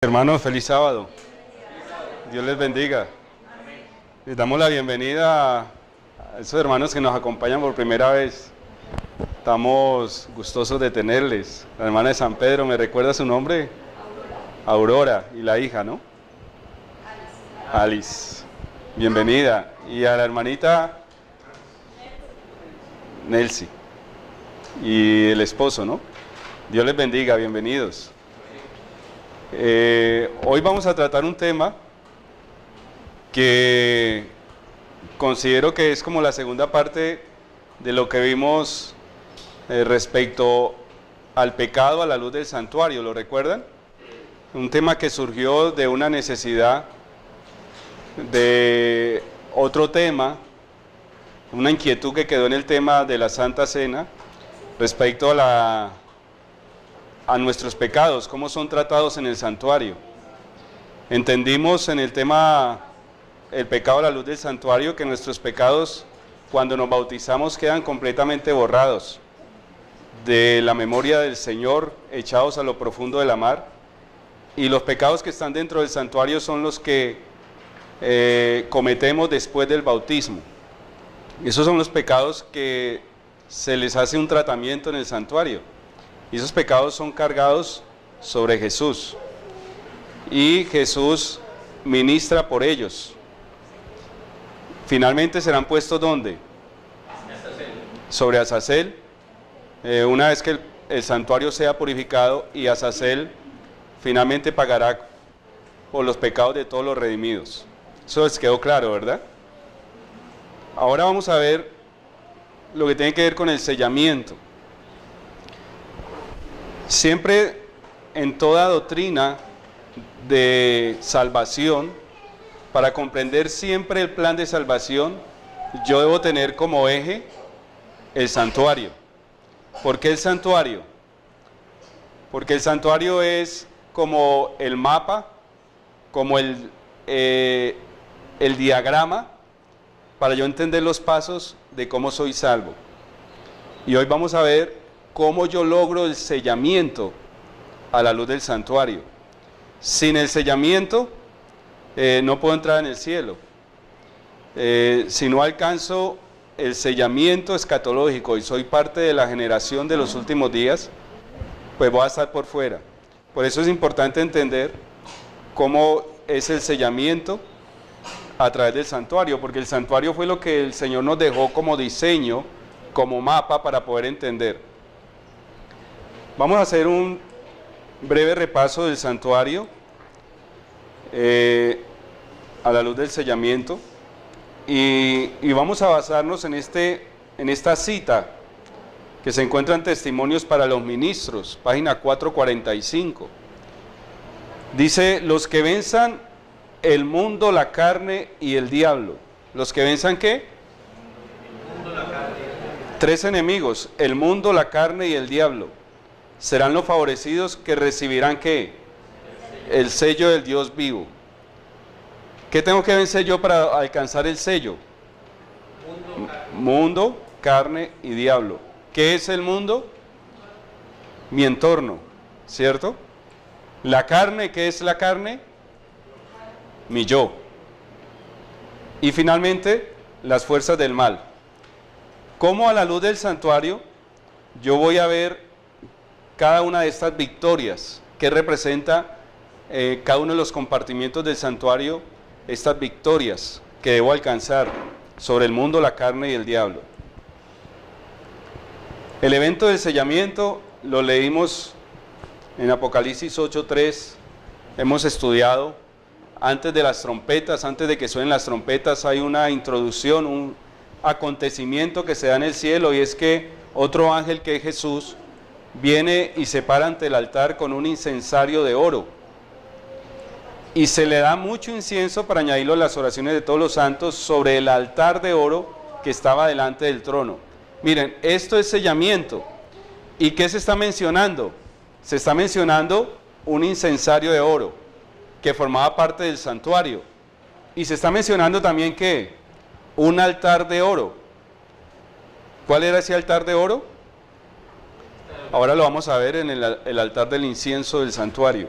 Hermanos, feliz sábado. Dios les bendiga. Les damos la bienvenida a esos hermanos que nos acompañan por primera vez. Estamos gustosos de tenerles. La hermana de San Pedro, ¿me recuerda su nombre? Aurora. Y la hija, ¿no? Alice. Bienvenida. Y a la hermanita Nelcy. Y el esposo, ¿no? Dios les bendiga, bienvenidos. Hoy vamos a tratar un tema que considero que es como la segunda parte de lo que vimos respecto al pecado a la luz del santuario, ¿lo recuerdan? Un tema que surgió de una necesidad de otro tema, una inquietud que quedó en el tema de la Santa Cena respecto a nuestros pecados, cómo son tratados en el santuario. Entendimos en el tema el pecado a la luz del santuario que nuestros pecados cuando nos bautizamos quedan completamente borrados de la memoria del Señor, echados a lo profundo de la mar, y los pecados que están dentro del santuario son los que cometemos después del bautismo. Esos son los pecados que se les hace un tratamiento en el santuario. Y esos pecados son cargados sobre Jesús. Y Jesús ministra por ellos. Finalmente serán puestos ¿dónde? Sobre Azazel. Una vez que el santuario sea purificado, y Azazel finalmente pagará por los pecados de todos los redimidos. Eso les quedó claro, ¿verdad? Ahora vamos a ver lo que tiene que ver con el sellamiento. Siempre en toda doctrina de salvación, para comprender siempre el plan de salvación, yo debo tener como eje el santuario. ¿Por qué el santuario? Porque el santuario es como el mapa, como el diagrama, para yo entender los pasos de cómo soy salvo. Y hoy vamos a ver cómo yo logro el sellamiento a la luz del santuario. Sin el sellamiento no puedo entrar en el cielo. Si no alcanzo el sellamiento escatológico y soy parte de la generación de los últimos días, pues voy a estar por fuera. Por eso es importante entender cómo es el sellamiento a través del santuario, porque el santuario fue lo que el Señor nos dejó como diseño, como mapa para poder entender. Vamos a hacer un breve repaso del santuario a la luz del sellamiento y vamos a basarnos en esta cita que se encuentra en Testimonios para los Ministros, página 445. Dice: los que venzan el mundo, la carne y el diablo. ¿Los que venzan qué? El mundo, la carne. Tres enemigos: el mundo, la carne y el diablo. Serán los favorecidos que recibirán ¿qué? El sello del Dios vivo. ¿Qué tengo que vencer yo para alcanzar el sello? Mundo, carne y diablo. ¿Qué es el mundo? Mi entorno, ¿cierto? La carne, ¿qué es la carne? Mi yo. Y finalmente, las fuerzas del mal. ¿Cómo a la luz del santuario yo voy a ver cada una de estas victorias que representa cada uno de los compartimientos del santuario, estas victorias que debo alcanzar sobre el mundo, la carne y el diablo? El evento del sellamiento lo leímos en Apocalipsis 8:3, hemos estudiado antes de las trompetas, antes de que suenen las trompetas hay una introducción, un acontecimiento que se da en el cielo, y es que otro ángel, que es Jesús, viene y se para ante el altar con un incensario de oro, y se le da mucho incienso para añadirlo a las oraciones de todos los santos sobre el altar de oro que estaba delante del trono. Miren, esto es sellamiento. ¿Y qué se está mencionando? Se está mencionando un incensario de oro que formaba parte del santuario, y se está mencionando también que un altar de oro. ¿Cuál era ese altar de oro? Ahora lo vamos a ver en el altar del incienso del santuario.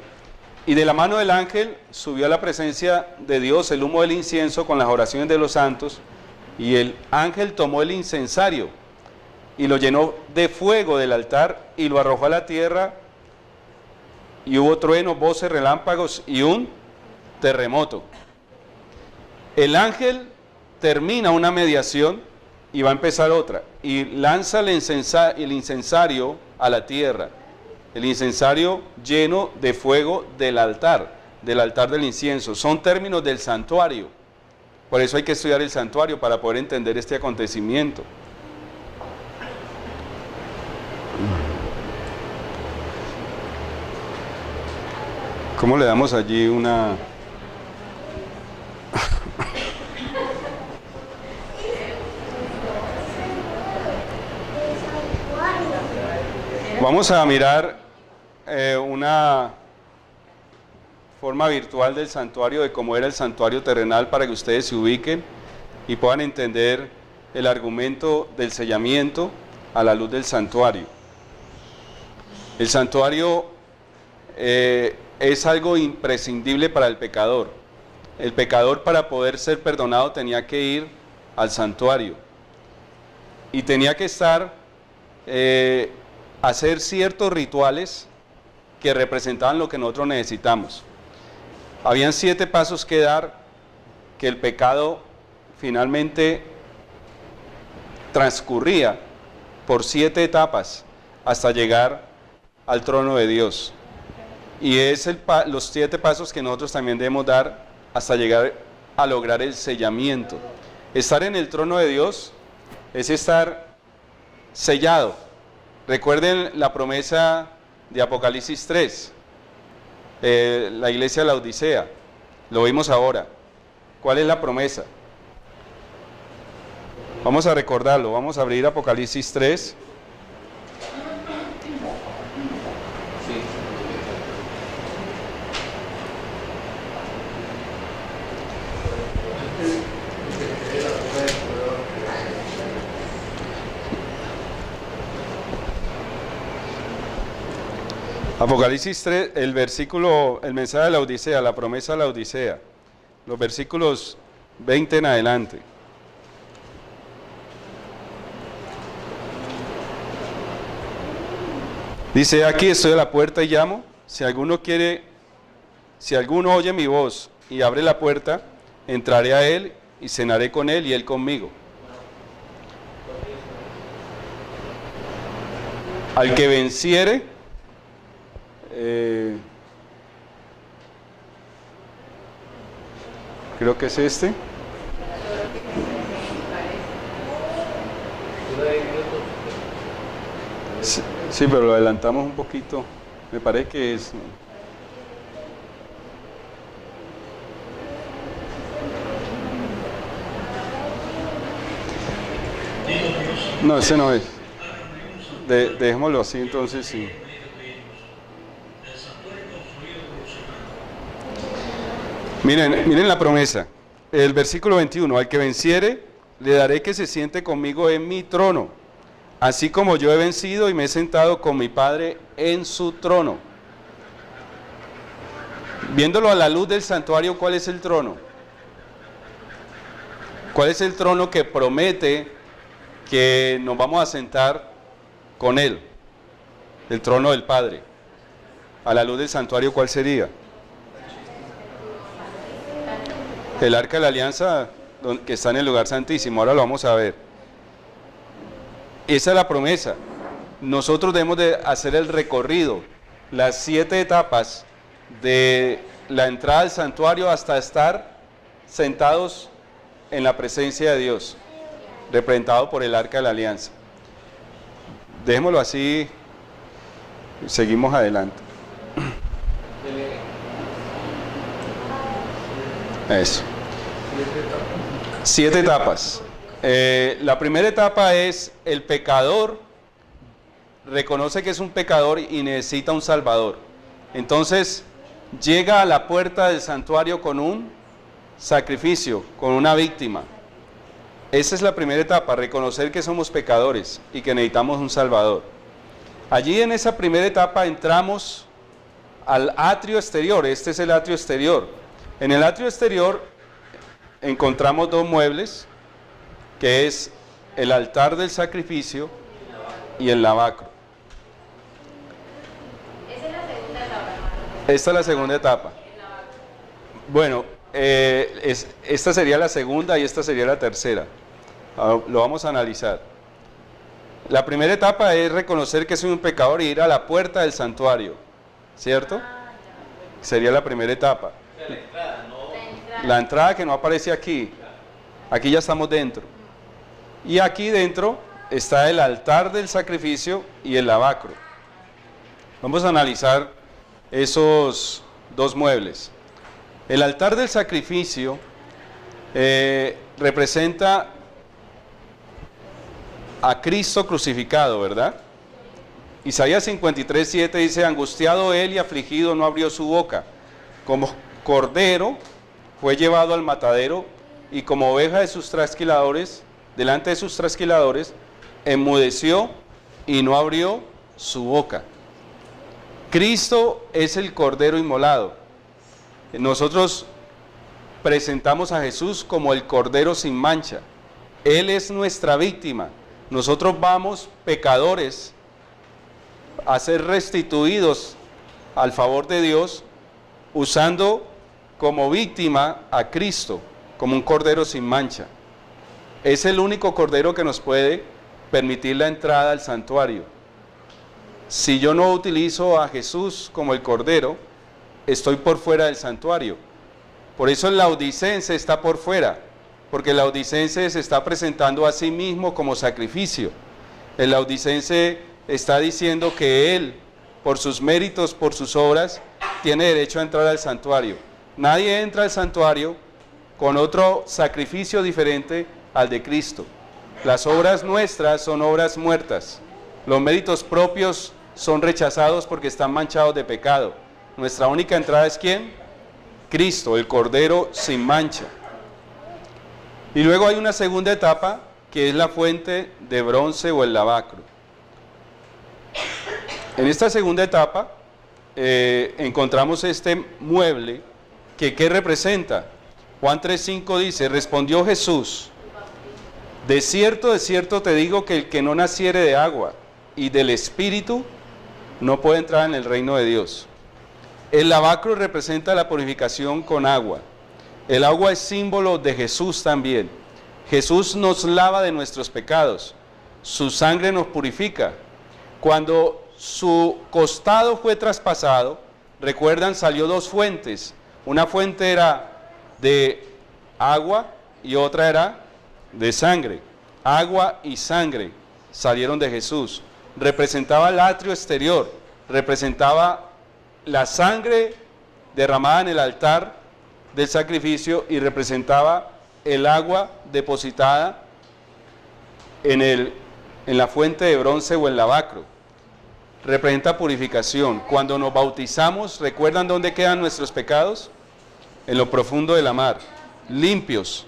Y de la mano del ángel subió a la presencia de Dios el humo del incienso con las oraciones de los santos, y el ángel tomó el incensario y lo llenó de fuego del altar y lo arrojó a la tierra, y hubo truenos, voces, relámpagos y un terremoto. El ángel termina una mediación y va a empezar otra, y lanza el incensario a la tierra, el incensario lleno de fuego del altar del incienso. Son términos del santuario, por eso hay que estudiar el santuario para poder entender este acontecimiento. ¿Cómo le damos allí una... Vamos a mirar una forma virtual del santuario, de cómo era el santuario terrenal, para que ustedes se ubiquen y puedan entender el argumento del sellamiento a la luz del santuario. El santuario es algo imprescindible para el pecador. El pecador, para poder ser perdonado, tenía que ir al santuario y tenía que estar hacer ciertos rituales que representaban lo que nosotros necesitamos. Habían 7 pasos que dar, que el pecado finalmente transcurría por 7 etapas hasta llegar al trono de Dios. Y es los 7 pasos que nosotros también debemos dar hasta llegar a lograr el sellamiento. Estar en el trono de Dios es estar sellado. Recuerden la promesa de Apocalipsis 3, la iglesia de la Odisea, lo vimos ahora. ¿Cuál es la promesa? Vamos a recordarlo, vamos a abrir Apocalipsis 3. Apocalipsis 3, el mensaje de la Odisea, la promesa de la Odisea, los versículos 20 en adelante. Dice: aquí estoy a la puerta y llamo, si alguno oye mi voz y abre la puerta, entraré a él y cenaré con él y él conmigo. Al que venciere, creo que es este. Sí, pero lo adelantamos un poquito. Me parece que es... No, ese no es. Dejémoslo así, entonces sí. Miren la promesa. El versículo 21. Al que venciere, le daré que se siente conmigo en mi trono, así como yo he vencido y me he sentado con mi Padre en su trono. Viéndolo a la luz del santuario, ¿cuál es el trono? ¿Cuál es el trono que promete que nos vamos a sentar con Él? El trono del Padre. A la luz del santuario, ¿cuál sería? El arca de la alianza, que está en el lugar santísimo. Ahora lo vamos a ver. Esa es la promesa. Nosotros debemos de hacer el recorrido, las 7 etapas de la entrada al santuario hasta estar sentados en la presencia de Dios, representado por el arca de la alianza. Dejémoslo así, seguimos adelante. Eso. 7 etapas. La primera etapa es: el pecador reconoce que es un pecador y necesita un salvador. Entonces llega a la puerta del santuario con un sacrificio, con una víctima. Esa es la primera etapa: reconocer que somos pecadores y que necesitamos un salvador. Allí en esa primera etapa entramos al atrio exterior. Este es el atrio exterior. En el atrio exterior encontramos dos muebles, que es el altar del sacrificio y el lavacro. Esa es la segunda etapa, hermano. Esta es la segunda etapa. Bueno, esta sería la segunda y esta sería la tercera. Lo vamos a analizar. La primera etapa es reconocer que soy un pecador y ir a la puerta del santuario, ¿cierto? Sería la primera etapa. La entrada que no aparece aquí. Aquí ya estamos dentro. Y aquí dentro está el altar del sacrificio y el lavacro. Vamos a analizar esos dos muebles. El altar del sacrificio representa a Cristo crucificado, ¿verdad? Isaías 53:7 dice: angustiado él y afligido no abrió su boca, como cordero fue llevado al matadero, y como oveja de sus trasquiladores, delante de sus trasquiladores, enmudeció y no abrió su boca. Cristo es el cordero inmolado. Nosotros presentamos a Jesús como el cordero sin mancha. Él es nuestra víctima. Nosotros vamos, pecadores, a ser restituidos al favor de Dios, usando como víctima a Cristo, como un cordero sin mancha. Es el único cordero que nos puede permitir la entrada al santuario. Si yo no utilizo a Jesús como el cordero, estoy por fuera del santuario. Por eso el laodicense está por fuera, porque el laodicense se está presentando a sí mismo como sacrificio. El laodicense está diciendo que él, por sus méritos, por sus obras, tiene derecho a entrar al santuario. Nadie entra al santuario con otro sacrificio diferente al de Cristo. Las obras nuestras son obras muertas. Los méritos propios son rechazados porque están manchados de pecado. Nuestra única entrada es ¿quién? Cristo, el Cordero sin mancha. Y luego hay una segunda etapa, que es la fuente de bronce o el lavacro. En esta segunda etapa encontramos este mueble que ¿qué representa? Juan 3:5 dice: respondió Jesús: de cierto te digo que el que no naciere de agua y del Espíritu no puede entrar en el reino de Dios. El lavacro representa la purificación con agua. El agua es símbolo de Jesús también. Jesús nos lava de nuestros pecados. Su sangre nos purifica. Cuando su costado fue traspasado, recuerdan, salió dos fuentes. Una fuente era de agua y otra era de sangre. Agua y sangre salieron de Jesús. Representaba el atrio exterior, representaba la sangre derramada en el altar del sacrificio y representaba el agua depositada en la fuente de bronce o el lavacro. Representa purificación. Cuando nos bautizamos, ¿recuerdan dónde quedan nuestros pecados? En lo profundo de la mar, limpios.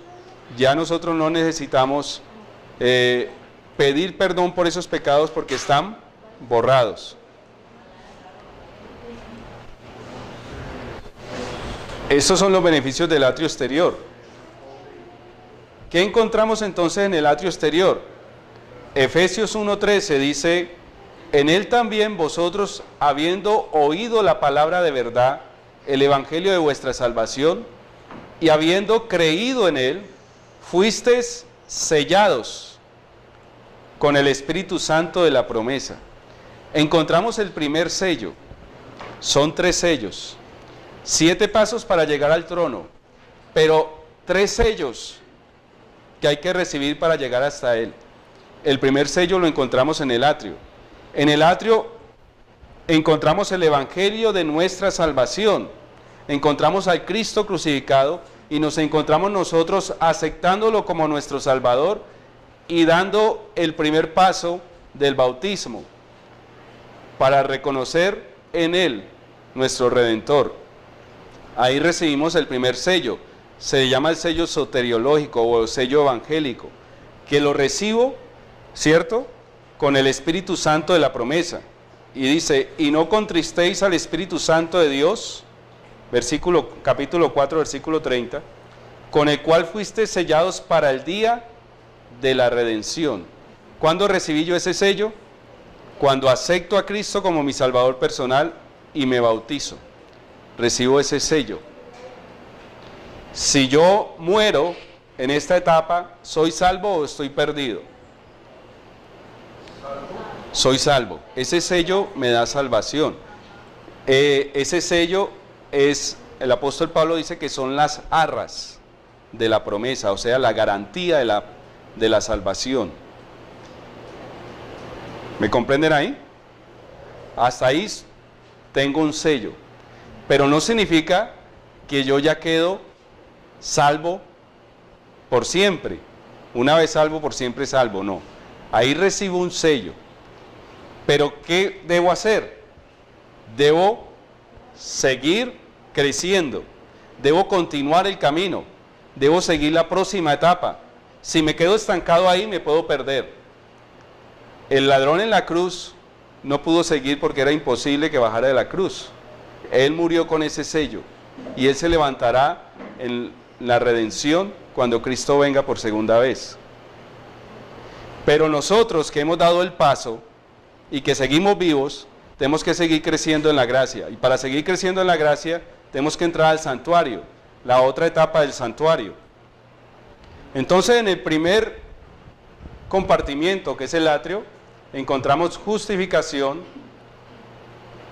Ya nosotros no necesitamos pedir perdón por esos pecados porque están borrados. Esos son los beneficios del atrio exterior. ¿Qué encontramos entonces en el atrio exterior? Efesios 1:13 dice: en él también vosotros, habiendo oído la palabra de verdad, el evangelio de vuestra salvación, y habiendo creído en él, fuisteis sellados con el Espíritu Santo de la promesa. Encontramos el primer sello. Son 3 sellos. 7 pasos para llegar al trono, pero 3 sellos que hay que recibir para llegar hasta él. El primer sello lo encontramos en el atrio. En el atrio encontramos el evangelio de nuestra salvación. Encontramos al Cristo crucificado y nos encontramos nosotros aceptándolo como nuestro Salvador y dando el primer paso del bautismo para reconocer en él nuestro Redentor. Ahí recibimos el primer sello. Se llama el sello soteriológico o el sello evangélico, que lo recibo, ¿cierto?, con el Espíritu Santo de la promesa. y dice, y no contristéis al Espíritu Santo de Dios, capítulo 4, versículo 30, con el cual fuiste sellados para el día de la redención. ¿Cuándo recibí yo ese sello? Cuando acepto a Cristo como mi Salvador personal y me bautizo. Recibo ese sello. Si yo muero en esta etapa, ¿soy salvo o estoy perdido? Soy salvo. Ese sello me da salvación. Ese sello es, el apóstol Pablo dice que son las arras de la promesa, o sea, la garantía de la salvación. ¿Me comprenden ahí? Hasta ahí tengo un sello, pero no significa que yo ya quedo salvo por siempre. Una vez salvo, por siempre salvo, no. Ahí recibo un sello. Pero ¿qué debo hacer? Debo seguir creciendo, debo continuar el camino, debo seguir la próxima etapa. Si me quedo estancado ahí, me puedo perder. El ladrón en la cruz no pudo seguir porque era imposible que bajara de la cruz. Él murió con ese sello y él se levantará en la redención cuando Cristo venga por segunda vez. Pero nosotros que hemos dado el paso y que seguimos vivos, tenemos que seguir creciendo en la gracia. Y para seguir creciendo en la gracia, tenemos que entrar al santuario, la otra etapa del santuario. Entonces, en el primer compartimiento, que es el atrio, encontramos justificación,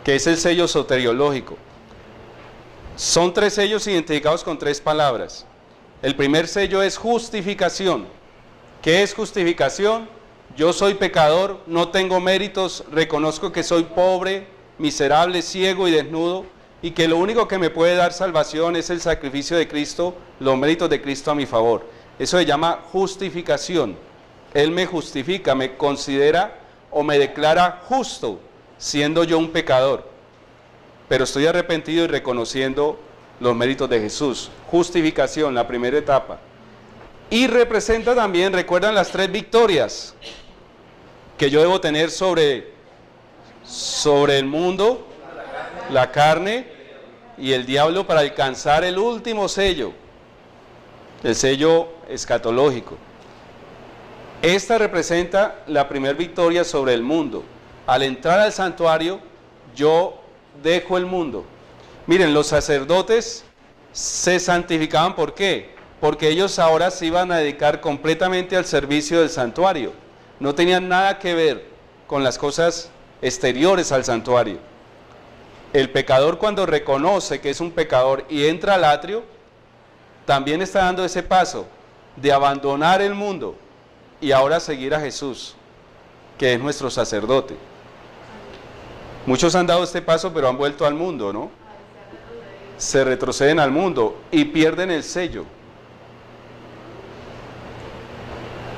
que es el sello soteriológico. Son 3 sellos identificados con 3 palabras. El primer sello es justificación. ¿Qué es justificación? Yo soy pecador, no tengo méritos, reconozco que soy pobre, miserable, ciego y desnudo, y que lo único que me puede dar salvación es el sacrificio de Cristo, los méritos de Cristo a mi favor. Eso se llama justificación. Él me justifica, me considera o me declara justo, siendo yo un pecador. Pero estoy arrepentido y reconociendo los méritos de Jesús. Justificación, la primera etapa. Y representa también, recuerdan las 3 victorias que yo debo tener sobre el mundo, la carne y el diablo para alcanzar el último sello, el sello escatológico. Esta representa la primera victoria sobre el mundo. Al entrar al santuario, yo dejo el mundo. Miren, los sacerdotes se santificaban, ¿por qué? Porque ellos ahora se iban a dedicar completamente al servicio del santuario. No tenían nada que ver con las cosas exteriores al santuario. El pecador, cuando reconoce que es un pecador y entra al atrio, también está dando ese paso de abandonar el mundo y ahora seguir a Jesús, que es nuestro sacerdote. Muchos han dado este paso, pero han vuelto al mundo, ¿no? Se retroceden al mundo y pierden el sello.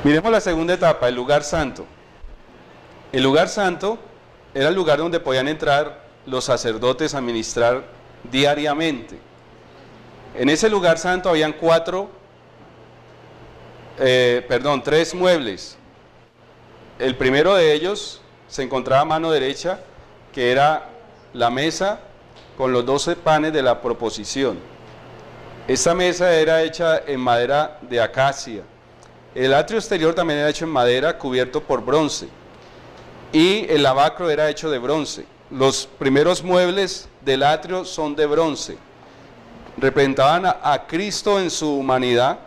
Miremos la segunda etapa, el lugar santo. El lugar santo era el lugar donde podían entrar los sacerdotes a ministrar diariamente. En ese lugar santo habían 3 muebles. El primero de ellos se encontraba a mano derecha, que era la mesa con los 12 panes de la proposición. Esta mesa era hecha en madera de acacia. El atrio exterior también era hecho en madera, cubierto por bronce. Y el lavacro era hecho de bronce. Los primeros muebles del atrio son de bronce. Representaban a Cristo en su humanidad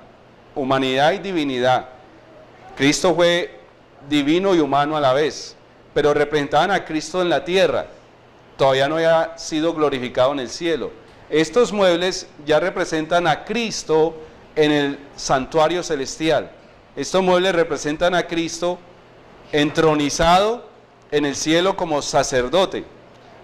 y divinidad. Cristo fue divino y humano a la vez, pero representaban a Cristo en la tierra. Todavía no había sido glorificado en el cielo. Estos muebles ya representan a Cristo en el santuario celestial. Estos muebles representan a Cristo entronizado en el cielo como sacerdote.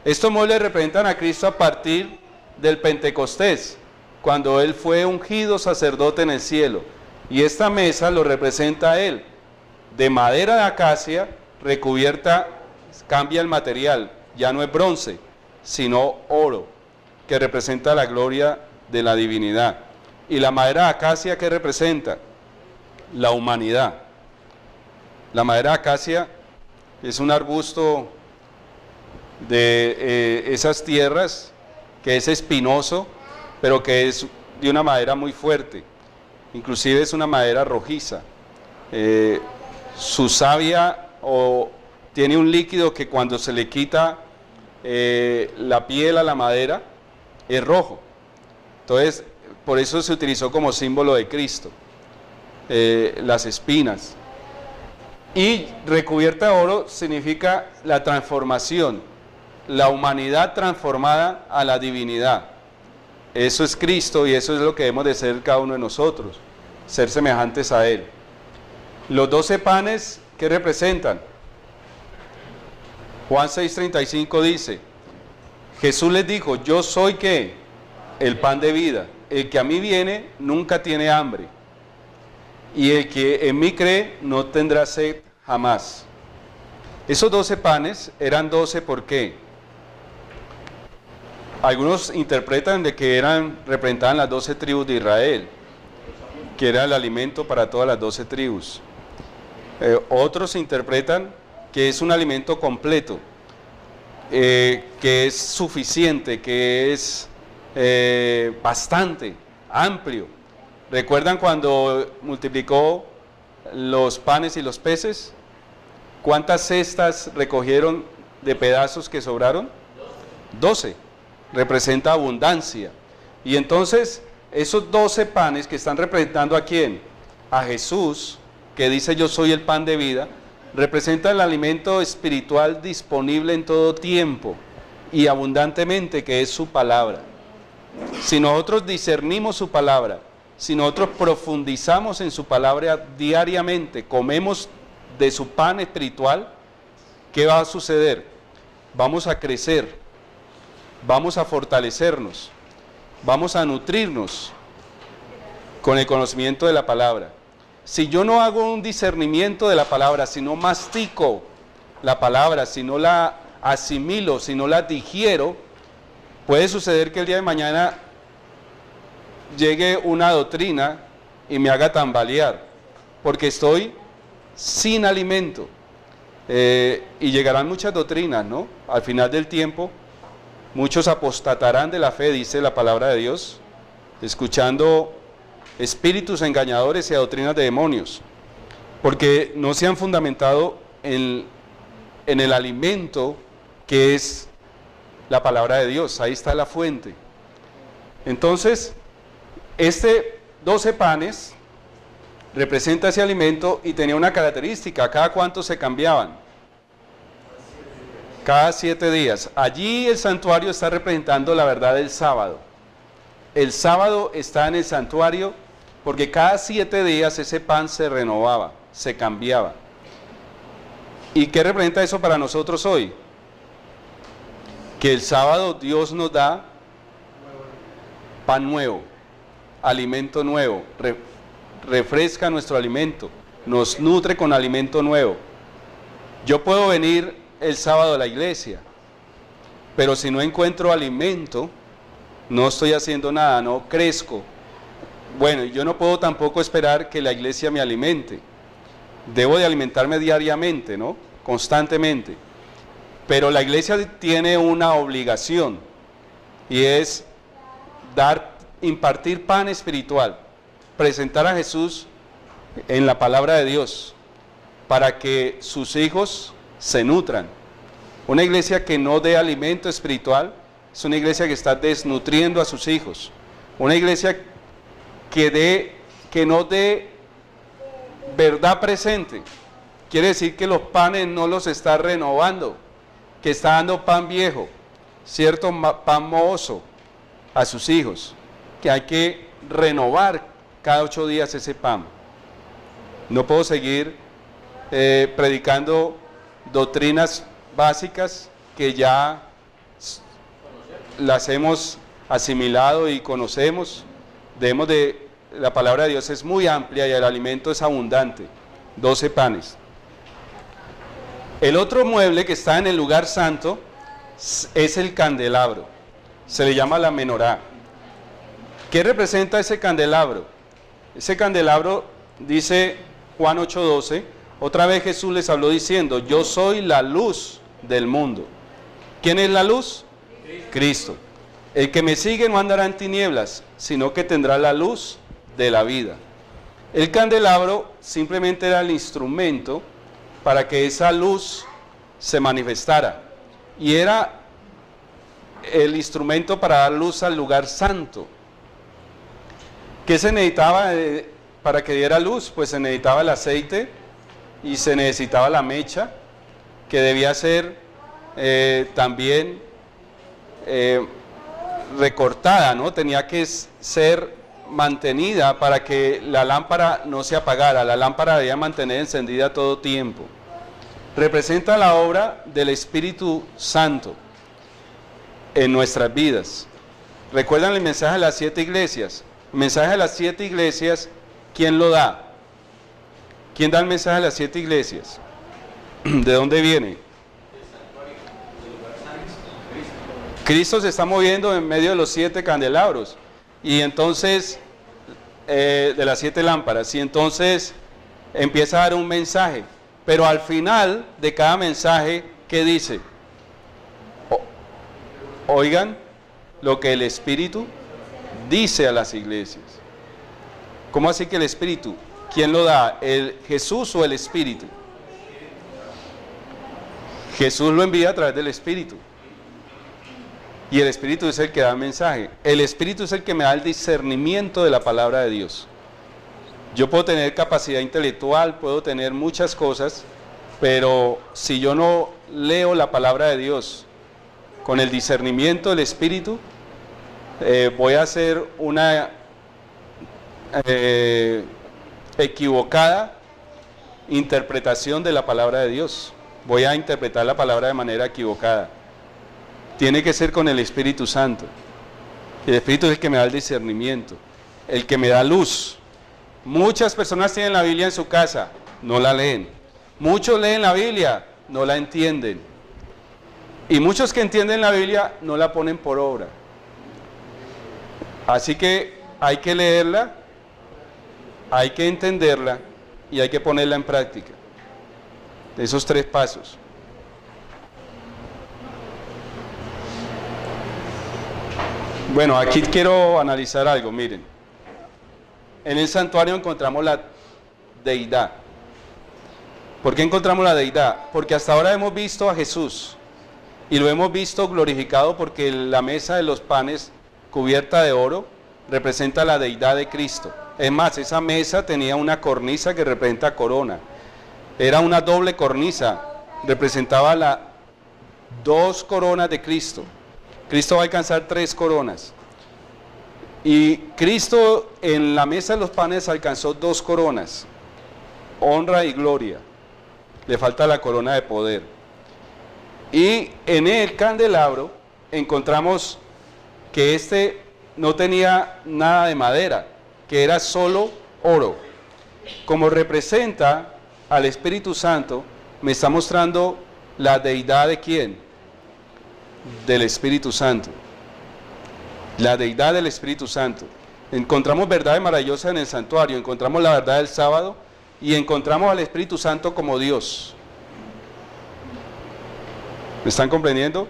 Estos muebles representan a Cristo a partir del Pentecostés, cuando Él fue ungido sacerdote en el cielo. Y esta mesa lo representa a Él, de madera de acacia, recubierta, cambia el material, ya no es bronce, sino oro, que representa la gloria de la divinidad. Y la madera de acacia, ¿qué representa? La humanidad. La madera de acacia es un arbusto de esas tierras, que es espinoso, pero que es de una madera muy fuerte, inclusive es una madera rojiza. Su savia tiene un líquido que cuando se le quita la piel a la madera es rojo. Entonces, por eso se utilizó como símbolo de Cristo, las espinas. Y recubierta de oro significa la transformación, la humanidad transformada a la divinidad. Eso es Cristo y eso es lo que debemos de ser cada uno de nosotros, ser semejantes a Él. Los 12 panes, ¿qué representan? Juan 6:35 dice, Jesús les dijo, yo soy ¿qué? El pan de vida. El que a mí viene nunca tiene hambre. Y el que en mí cree no tendrá sed jamás. Esos 12 panes eran 12 ¿por qué? Algunos interpretan de que representaban las 12 tribus de Israel, que era el alimento para todas las 12 tribus. Otros interpretan que es un alimento completo, que es suficiente, que es bastante amplio. ¿Recuerdan cuando multiplicó los panes y los peces? ¿Cuántas cestas recogieron de pedazos que sobraron? 12. Representa abundancia. Y entonces, esos 12 panes que están representando ¿a quién? A Jesús, que dice yo soy el pan de vida, representa el alimento espiritual disponible en todo tiempo y abundantemente, que es su palabra. Si nosotros discernimos su palabra, si nosotros profundizamos en su palabra diariamente, comemos de su pan espiritual, ¿qué va a suceder? Vamos a crecer, vamos a fortalecernos, vamos a nutrirnos con el conocimiento de la palabra. Si yo no hago un discernimiento de la palabra, si no mastico la palabra, si no la asimilo, si no la digiero, puede suceder que el día de mañana llegue una doctrina y me haga tambalear, porque estoy sin alimento. Y llegarán muchas doctrinas, ¿no? Al final del tiempo, muchos apostatarán de la fe, dice la palabra de Dios, escuchando espíritus engañadores y a doctrinas de demonios, porque no se han fundamentado en el alimento que es la palabra de Dios. Ahí está la fuente. Entonces, 12 panes representa ese alimento y tenía una característica: ¿cada cuánto se cambiaban? Cada 7 días. Allí el santuario está representando la verdad del sábado. El sábado está en el santuario porque cada 7 días ese pan se renovaba, se cambiaba. ¿Y qué representa eso para nosotros hoy? Que el sábado Dios nos da pan nuevo, alimento nuevo, refresca nuestro alimento, nos nutre con alimento nuevo. Yo puedo venir el sábado a la iglesia, pero si no encuentro alimento, no estoy haciendo nada, no crezco. Bueno, yo no puedo tampoco esperar que la iglesia me alimente. Debo de alimentarme diariamente, ¿no? Constantemente. Pero la iglesia tiene una obligación, y es impartir pan espiritual, presentar a Jesús en la palabra de Dios, para que sus hijos se nutran. Una iglesia que no dé alimento espiritual es una iglesia que está desnutriendo a sus hijos. Una iglesia que no dé verdad presente, quiere decir que los panes no los está renovando, que está dando pan viejo, cierto pan mohoso a sus hijos, que hay que renovar cada 8 días ese pan. No puedo seguir predicando doctrinas básicas que ya las hemos asimilado y conocemos. La palabra de Dios es muy amplia y el alimento es abundante. 12 panes. El otro mueble que está en el lugar santo es el candelabro. Se le llama la menorá. ¿Qué representa ese candelabro? Ese candelabro, dice Juan 8:12, otra vez Jesús les habló diciendo, yo soy la luz del mundo. ¿Quién es la luz? Cristo. El que me sigue no andará en tinieblas, sino que tendrá la luz de la vida. El candelabro simplemente era el instrumento para que esa luz se manifestara. Y era el instrumento para dar luz al lugar santo. ¿Qué se necesitaba para que diera luz? Pues se necesitaba el aceite y se necesitaba la mecha, que debía ser también recortada, ¿no? Tenía que ser mantenida para que la lámpara no se apagara. La lámpara debía mantener encendida todo tiempo. Representa la obra del Espíritu Santo en nuestras vidas. ¿Recuerdan el mensaje de las 7 iglesias? El mensaje de las 7 iglesias, ¿quién lo da? ¿Quién da el mensaje de las 7 iglesias? ¿De dónde viene? Cristo se está moviendo en medio de los 7 candelabros y entonces de las 7 lámparas, y entonces empieza a dar un mensaje, pero al final de cada mensaje, ¿qué dice? Oigan lo que el Espíritu dice a las iglesias. ¿Cómo así que el Espíritu? ¿Quién lo da? ¿El Jesús o el Espíritu? Jesús lo envía a través del Espíritu. Y el Espíritu es el que da el mensaje. El Espíritu es el que me da el discernimiento de la palabra de Dios. Yo puedo tener capacidad intelectual, puedo tener muchas cosas, pero si yo no leo la palabra de Dios con el discernimiento del Espíritu, voy a hacer una equivocada interpretación de la palabra de Dios. Voy a interpretar la palabra de manera equivocada. Tiene que ser con el Espíritu Santo. El Espíritu es el que me da el discernimiento, el que me da luz. Muchas personas tienen la Biblia en su casa, no la leen. Muchos leen la Biblia, no la entienden. Y muchos que entienden la Biblia no la ponen por obra. Así que hay que leerla, hay que entenderla y hay que ponerla en práctica. Esos 3 pasos. Bueno, aquí quiero analizar algo, miren. En el santuario encontramos la deidad. ¿Por qué encontramos la deidad? Porque hasta ahora hemos visto a Jesús y lo hemos visto glorificado porque la mesa de los panes cubierta de oro representa la deidad de Cristo. Es más, esa mesa tenía una cornisa que representa corona. Era una doble cornisa, representaba las 2 coronas de Cristo. Cristo va a alcanzar 3 coronas. Y Cristo en la mesa de los panes alcanzó 2 coronas, honra y gloria. Le falta la corona de poder. Y en el candelabro encontramos que este no tenía nada de madera, que era solo oro. Como representa al Espíritu Santo, me está mostrando la deidad de ¿quién? Del Espíritu Santo. La deidad del Espíritu Santo. Encontramos verdades maravillosas en el santuario, encontramos la verdad del sábado y encontramos al Espíritu Santo como Dios. ¿Me están comprendiendo?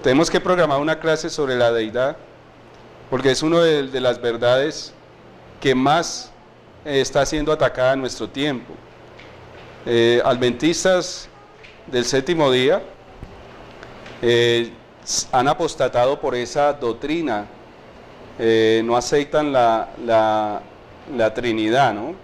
Tenemos que programar una clase sobre la deidad, porque es una de las verdades que más está siendo atacada en nuestro tiempo. Adventistas del 7º día han apostatado por esa doctrina, no aceptan la Trinidad, ¿no?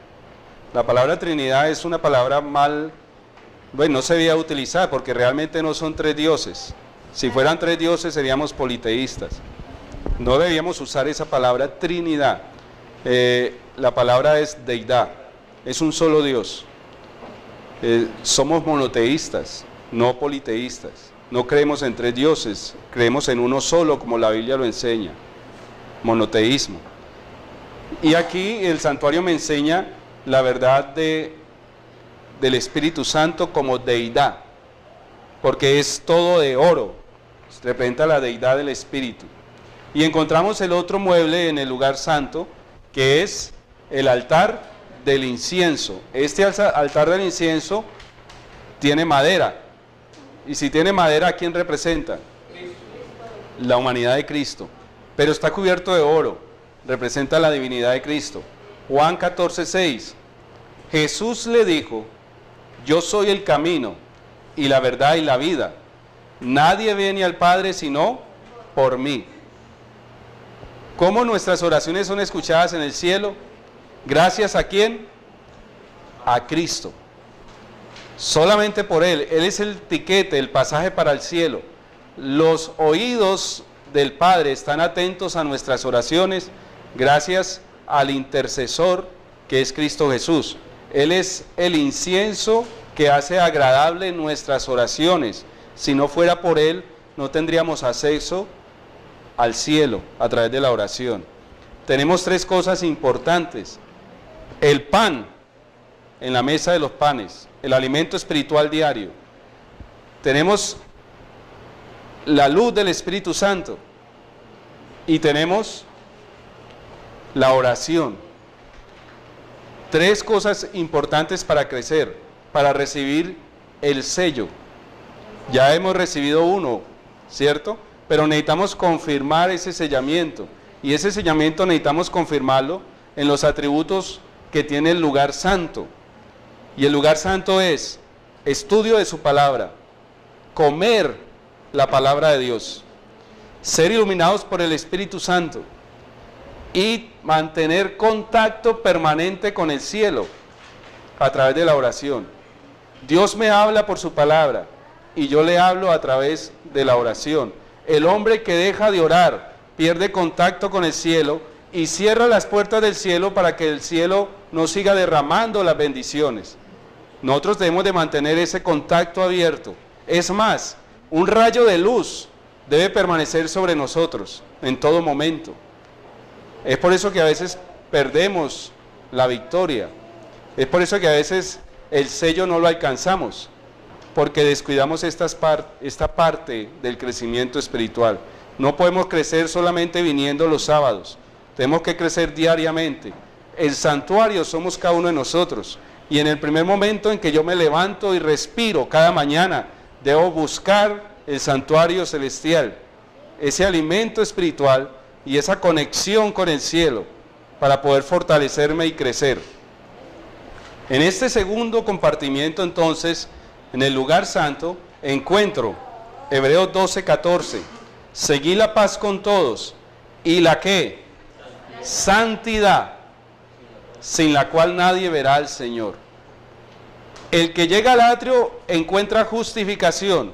La palabra Trinidad es una palabra no se debía utilizar porque realmente no son 3 dioses. Si fueran 3 dioses seríamos politeístas. No debíamos usar esa palabra Trinidad. La palabra es deidad, es un solo Dios. Somos monoteístas, no politeístas. No creemos en 3 dioses, creemos en uno solo, como la Biblia lo enseña. Monoteísmo. Y aquí el santuario me enseña la verdad del Espíritu Santo como deidad, porque es todo de oro, representa la deidad del Espíritu. Y encontramos el otro mueble en el lugar santo, que es el altar del incienso. Este altar del incienso tiene madera, Y si tiene madera, ¿a quién representa? La humanidad de Cristo. Pero está cubierto de oro, representa la divinidad de Cristo. Juan 14:6. Jesús le dijo: yo soy el camino y la verdad y la vida. Nadie viene al Padre sino por mí. ¿Cómo nuestras oraciones son escuchadas en el cielo? ¿Gracias a quién? A Cristo. Solamente por Él. Él es el tiquete, el pasaje para el cielo. Los oídos del Padre están atentos a nuestras oraciones gracias al intercesor que es Cristo Jesús. Él es el incienso que hace agradable nuestras oraciones. Si no fuera por Él, no tendríamos acceso al cielo a través de la oración. Tenemos tres cosas importantes: el pan en la mesa de los panes, el alimento espiritual diario. Tenemos la luz del Espíritu Santo y tenemos la oración. Tres cosas importantes para crecer, para recibir el sello. Ya hemos recibido uno, ¿cierto? Pero necesitamos confirmar ese sellamiento, y ese sellamiento necesitamos confirmarlo en los atributos que tiene el lugar santo. Y el lugar santo es estudio de su palabra, comer la palabra de Dios, ser iluminados por el Espíritu Santo y mantener contacto permanente con el cielo a través de la oración. Dios me habla por su palabra y yo le hablo a través de la oración. El hombre que deja de orar pierde contacto con el cielo y cierra las puertas del cielo para que el cielo no siga derramando las bendiciones. Nosotros debemos de mantener ese contacto abierto. Es más, un rayo de luz debe permanecer sobre nosotros en todo momento. Es por eso que a veces perdemos la victoria. Es por eso que a veces el sello no lo alcanzamos, porque descuidamos esta parte del crecimiento espiritual. No podemos crecer solamente viniendo los sábados, tenemos que crecer diariamente. El santuario somos cada uno de nosotros, y en el primer momento en que yo me levanto y respiro cada mañana, debo buscar el santuario celestial, ese alimento espiritual y esa conexión con el cielo para poder fortalecerme y crecer. En este segundo compartimiento, entonces, en el lugar santo, encuentro Hebreos 12:14. Seguí la paz con todos y la ¿qué? Santidad, sin la cual nadie verá al Señor. El que llega al atrio encuentra justificación,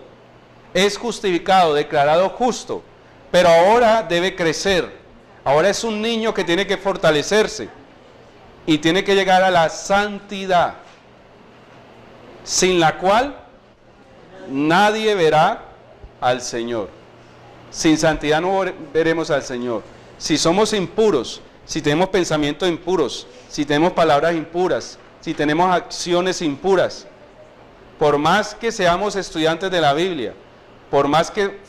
es justificado, declarado justo, pero ahora debe crecer. Ahora es un niño que tiene que fortalecerse y tiene que llegar a la santidad, sin la cual nadie verá al Señor. Sin santidad no veremos al Señor. Si somos impuros, si tenemos pensamientos impuros, si tenemos palabras impuras, si tenemos acciones impuras, por más que seamos estudiantes de la Biblia, por más que